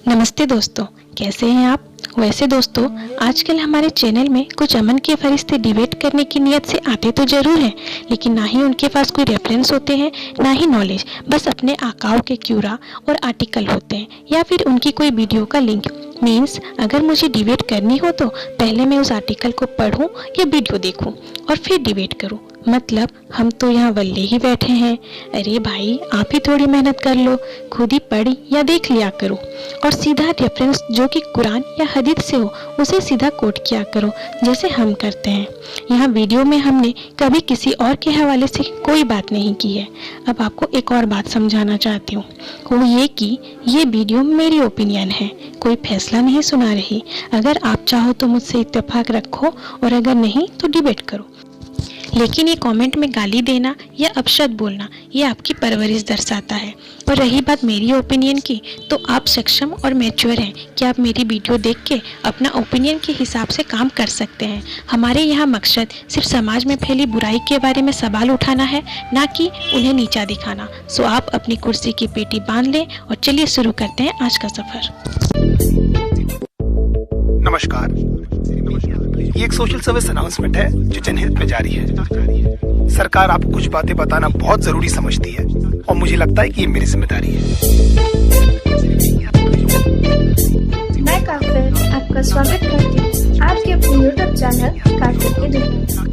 नमस्ते दोस्तों, कैसे हैं आप। वैसे दोस्तों, आजकल हमारे चैनल में कुछ अमन के फरिश्ते डिबेट करने की नियत से आते तो जरूर हैं, लेकिन ना ही उनके पास कोई रेफरेंस होते हैं, ना ही नॉलेज। बस अपने आकाओं के क्यूरा और आर्टिकल होते हैं, या फिर उनकी कोई वीडियो का लिंक। मीन्स अगर मुझे डिबेट करनी हो तो पहले मैं उस आर्टिकल को पढूं या वीडियो देखूं और फिर डिबेट करूं। मतलब हम तो यहाँ वल्ले ही बैठे हैं। अरे भाई, आप ही थोड़ी मेहनत कर लो, खुद ही पढ़ या देख लिया करो और सीधा रेफरेंस जो कि कुरान या हदीस से हो उसे सीधा कोट किया करो, जैसे हम करते हैं। यहाँ वीडियो में हमने कभी किसी और के हवाले से कोई बात नहीं की है। अब आपको एक और बात समझाना चाहती हूँ, वो ये कि ये वीडियो मेरी ओपिनियन है, कोई फैसला नहीं सुना रही। अगर आप चाहो तो मुझसे इत्तेफाक रखो और अगर नहीं तो डिबेट करो, लेकिन ये कमेंट में गाली देना या अपशब्द बोलना ये आपकी परवरिश दर्शाता है। और रही बात मेरी ओपिनियन की, तो आप सक्षम और मैच्योर हैं कि आप मेरी वीडियो देख के अपना ओपिनियन के हिसाब से काम कर सकते हैं। हमारे यहाँ मकसद सिर्फ समाज में फैली बुराई के बारे में सवाल उठाना है, ना कि उन्हें नीचा दिखाना। सो आप अपनी कुर्सी की पेटी बांध लें और चलिए शुरू करते हैं आज का सफर। नमस्कार, ये एक सोशल सर्विस अनाउंसमेंट है जो जनहित में जारी है। सरकार आपको कुछ बातें बताना बहुत जरूरी समझती है और मुझे लगता है कि ये मेरी जिम्मेदारी है। मैं काफिर आपका स्वागत करती हूँ आज के अपने यूट्यूब चैनल काफिर की दुनिया।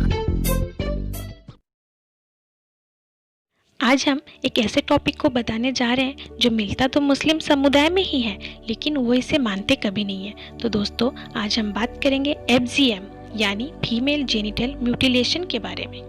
आज हम एक ऐसे टॉपिक को बताने जा रहे हैं जो मिलता तो मुस्लिम समुदाय में ही है, लेकिन वो इसे मानते कभी नहीं है। तो दोस्तों, आज हम बात करेंगे FGM यानी फीमेल जेनिटल म्यूटिलेशन के बारे में।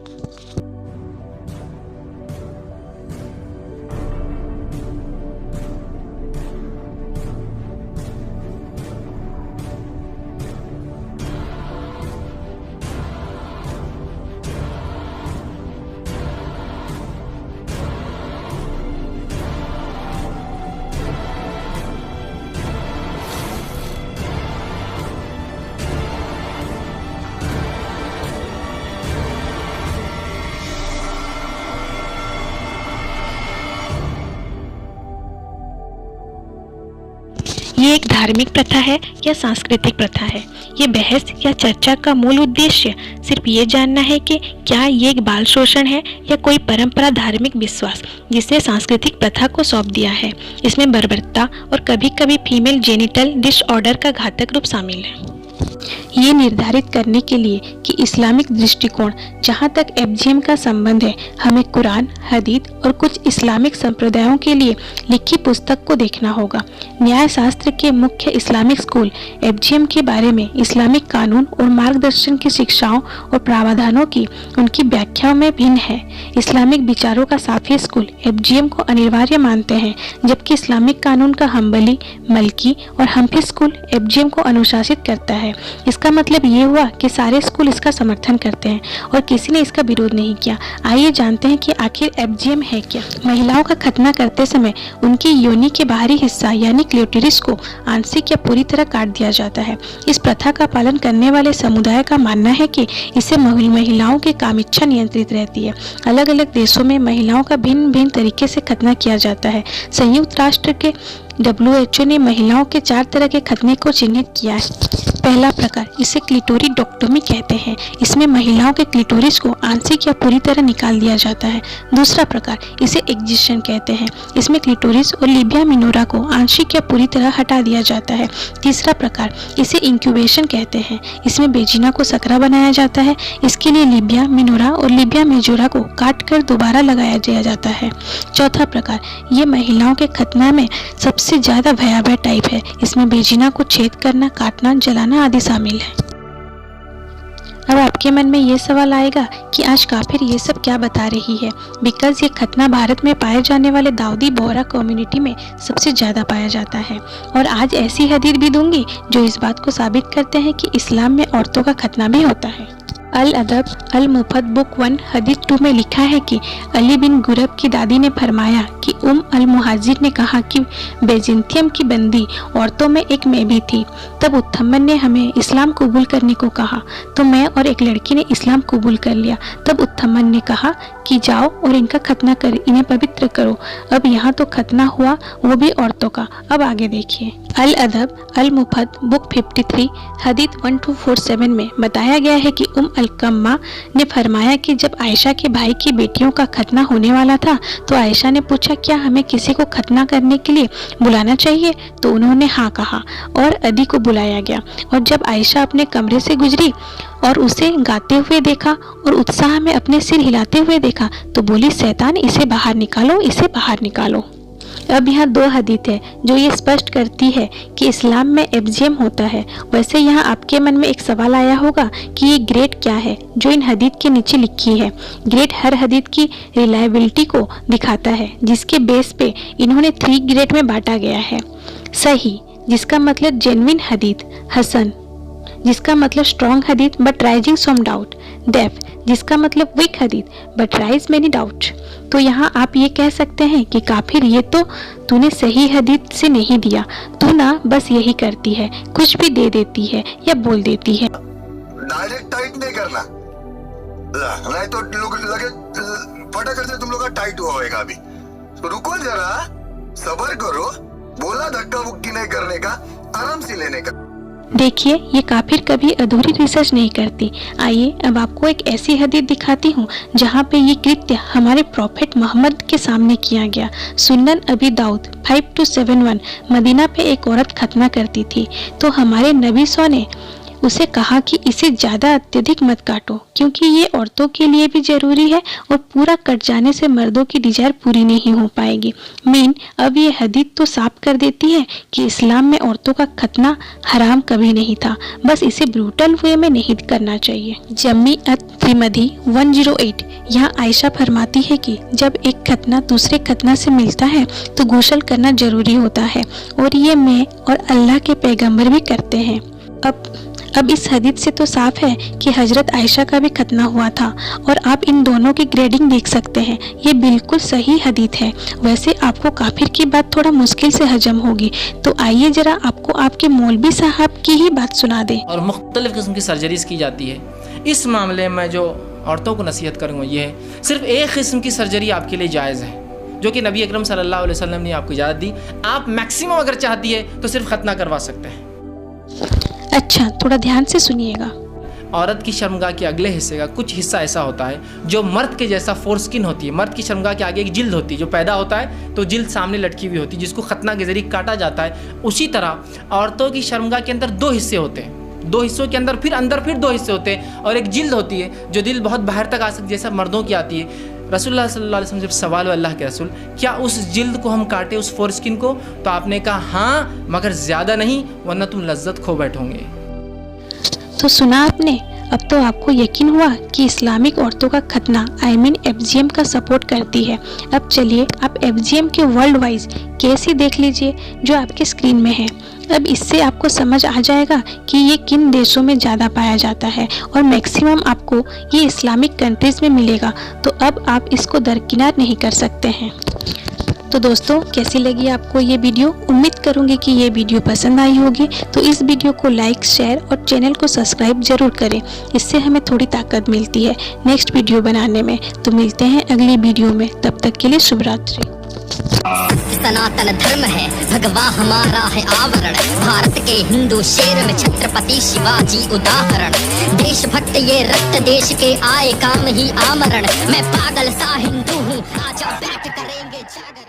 ये एक धार्मिक प्रथा है या सांस्कृतिक प्रथा है? ये बहस या चर्चा का मूल उद्देश्य सिर्फ ये जानना है कि क्या ये एक बाल शोषण है या कोई परंपरा धार्मिक विश्वास जिसने सांस्कृतिक प्रथा को सौंप दिया है। इसमें बर्बरता और कभी कभी फीमेल जेनिटल डिसऑर्डर का घातक रूप शामिल है। ये निर्धारित करने के लिए कि इस्लामिक दृष्टिकोण जहाँ तक FGM का संबंध है, हमें कुरान, हदीस और कुछ इस्लामिक संप्रदायों के लिए लिखी पुस्तक को देखना होगा। न्याय शास्त्र के मुख्य इस्लामिक स्कूल FGM के बारे में इस्लामिक कानून और मार्गदर्शन की शिक्षाओं और प्रावधानों की उनकी व्याख्याओं में भिन्न है। इस्लामिक विचारों का साफी स्कूल FGM को अनिवार्य मानते हैं, जबकि इस्लामिक कानून का हम्बली, मलकी और हम्फी स्कूल FGM को अनुशासित करता है। इसका मतलब ये हुआ कि सारे स्कूल इसका समर्थन करते हैं और किसी ने इसका विरोध नहीं किया। आइए जानते हैं कि आखिर FGM है क्या। महिलाओं का खतना करते समय उनकी योनि के बाहरी हिस्सा यानी क्लिटोरिस को आंशिक या पूरी तरह काट दिया जाता है। इस प्रथा का पालन करने वाले समुदाय का मानना है कि इससे महिलाओं की कामिच्छा नियंत्रित रहती है। अलग अलग देशों में महिलाओं का भिन्न भिन्न तरीके से खतना किया जाता है। संयुक्त राष्ट्र के WHO ने महिलाओं के 4 तरह के खतने को चिन्हित किया है। पहला प्रकार, इसे क्लिटोरिडोक्टोमी कहते हैं। इसमें महिलाओं के क्लिटोरिस को आंशिक या पूरी तरह निकाल दिया जाता है। दूसरा प्रकार, इसे एक्जिशन कहते हैं। इसमें क्लिटोरिस और लिबिया मिनोरा को आंशिक या पूरी तरह हटा दिया जाता है। तीसरा प्रकार, इसे इंक्यूबेशन कहते हैं। इसमें बेजिना को सकरा बनाया जाता है। इसके लिए लिबिया मिनोरा और लिबिया मेजोरा को काट कर दोबारा लगाया जाता है। चौथा प्रकार, ये महिलाओं के खतना में सबसे ज्यादा भयावह टाइप है। इसमें बेजिना को छेद करना, काटना, जलाना आदि शामिल है। अब आपके मन में ये सवाल आएगा कि आज काफिर ये सब क्या बता रही है, बिकॉज ये खतना भारत में पाए जाने वाले दाऊदी बोहरा कम्युनिटी में सबसे ज्यादा पाया जाता है। और आज ऐसी हदीस भी दूंगी जो इस बात को साबित करते हैं कि इस्लाम में औरतों का खतना भी होता है। अल अदब अल मुफद बुक 1 हदीस 2 में लिखा है कि अली बिन गुरब की दादी ने फरमाया कि अल मुहाजिर ने कहा कि बेजिंथियम की बंदी औरतों में एक मैं भी थी। तब उत्थमन ने हमें इस्लाम कबूल करने को कहा, तो मैं और एक लड़की ने इस्लाम कबूल कर लिया। तब उत्थमन ने कहा कि जाओ और इनका खतना कर, इन्हें पवित्र करो। अब यहाँ तो खतना हुआ, वो भी औरतों का। अब आगे देखिए। अल अदब अल मुफद बुक 53 हदीस 1247 में बताया गया है कि अलकम्मा ने फरमाया कि जब आयशा के भाई की बेटियों का खतना होने वाला था तो आयशा ने पूछा, क्या हमें किसी को खतना करने के लिए बुलाना चाहिए? तो उन्होंने हाँ कहा और अदी को बुलाया गया। और जब आयशा अपने कमरे से गुजरी और उसे गाते हुए देखा और उत्साह में अपने सिर हिलाते हुए देखा तो बोली, शैतान, इसे बाहर निकालो, इसे बाहर निकालो। अब यहाँ दो हदीस है जो ये स्पष्ट करती है कि इस्लाम में एफजीएम होता है। वैसे यहाँ आपके मन में एक सवाल आया होगा कि ये ग्रेड क्या है जो इन हदीस के नीचे लिखी है। ग्रेड हर हदीस की रिलायबिलिटी को दिखाता है, जिसके बेस पे इन्होंने 3 ग्रेड में बांटा गया है। सही, जिसका मतलब जेन्युइन हदीस। हसन, जिसका मतलब स्ट्रॉन्ग हदीस बट राइजिंग सम डाउट। डेफ, जिसका मतलब वीक हदीस बट राइज मेनी डाउट। तो यहाँ आप ये कह सकते हैं कि काफिर, ये तो तूने सही हदीस से नहीं दिया, तू ना बस यही करती है, कुछ भी दे देती है या बोल देती है। डायरेक्ट टाइट नहीं करना, नहीं तो लोग लगे फटाकर से तुम लोग का टाइट हुआ होगा। अभी तो रुको जरा, सब्र करो, बोला धक्का मुक्की नहीं करने का, आराम से लेने का। देखिए, ये काफिर कभी अधूरी रिसर्च नहीं करती। आइए अब आपको एक ऐसी हदीस दिखाती हूँ जहाँ पे ये कृत्य हमारे प्रॉफेट मोहम्मद के सामने किया गया। सुन्नन अबी दाऊद 5271। मदीना पे एक औरत खतना करती थी तो हमारे नबी सौ ने उसे कहा कि इसे ज़्यादा अत्यधिक मत काटो, क्योंकि ये औरतों के लिए भी ज़रूरी है और पूरा कट जाने से मर्दों की डिजायर पूरी नहीं हो पाएगी। अब ये हदीस तो साफ कर देती है कि इस्लाम में औरतों का खतना हराम कभी नहीं था, बस इसे ब्रूटल वे में नहीं करना चाहिए। जम्मी अत त्रिमदी 108। यहाँ आयशा फरमाती है कि जब एक खतना दूसरे खतना से मिलता है तो गुस्ल करना जरूरी होता है और ये मैं और अल्लाह के पैगंबर भी करते हैं। अब इस हदीस से तो साफ है कि हजरत आयशा का भी खतना हुआ था और आप इन दोनों की ग्रेडिंग देख सकते हैं। ये बिल्कुल सही हदीस है। वैसे आपको काफिर की बात थोड़ा मुश्किल से हजम होगी, तो आइए जरा आपको आपके मौलवी साहब की ही बात सुना दें। और मुख्तलिफ किस्म की सर्जरीज की जाती है। इस मामले में जो औरतों को नसीहत करूँगा ये है, सिर्फ एक किस्म की सर्जरी आपके लिए जायज़ है जो कि नबी अकरम सल्लल्लाहु अलैहि वसल्लम ने आपको इजाज़त दी। आप मैक्सिमम अगर चाहती है तो सिर्फ खतना करवा सकते हैं। अच्छा, थोड़ा ध्यान से सुनिएगा। औरत की शर्मगाह के अगले हिस्से का कुछ हिस्सा ऐसा होता है जो मर्द के जैसा फोर स्किन होती है। मर्द की शर्मगाह के आगे एक जिल्द होती है, जो पैदा होता है तो जिल्द सामने लटकी हुई होती है, जिसको खतना के जरिए काटा जाता है। उसी तरह औरतों की शर्मगाह के अंदर 2 हिस्से होते हैं, 2 हिस्सों के अंदर फिर 2 हिस्से होते हैं और एक जिल्द होती है जो दिल बहुत बाहर तक आ सकती है, जैसा मर्दों की आती है। रसूलुल्लाह सल्लल्लाहु अलैहि वसल्लम जब सवाल हुआ अल्लाह के रसूल, क्या उस जिल्द को हम काटे, उस फोर स्किन को? तो आपने कहा हाँ, मगर ज़्यादा नहीं, वरना तुम लज्जत खो बैठोगे। तो सुना आपने। अब तो आपको यकीन हुआ कि इस्लामिक औरतों का खतना एफजीएम का सपोर्ट करती है। अब चलिए आप एफजीएम के वर्ल्ड वाइज केस ही देख लीजिए जो आपके स्क्रीन में है। अब इससे आपको समझ आ जाएगा कि ये किन देशों में ज़्यादा पाया जाता है और मैक्सिमम आपको ये इस्लामिक कंट्रीज में मिलेगा। तो अब आप इसको दरकिनार नहीं कर सकते हैं। तो दोस्तों, कैसी लगी आपको ये वीडियो? उम्मीद करूंगी कि ये वीडियो पसंद आई होगी। तो इस वीडियो को लाइक, शेयर और चैनल को सब्सक्राइब जरूर करें, इससे हमें थोड़ी ताकत मिलती है नेक्स्ट वीडियो बनाने में। तो मिलते हैं अगली वीडियो में, तब तक के लिए शुभ रात्रि। सनातन धर्म है, भगवा हमारा है आवरण। भारत के हिंदू शेर में छत्रपति शिवाजी उदाहरण। देशभक्त ये रक्त देश के आए काम ही आमरण। मैं पागल सा हिंदू हूँ, आजा बैठ करेंगे जागरण।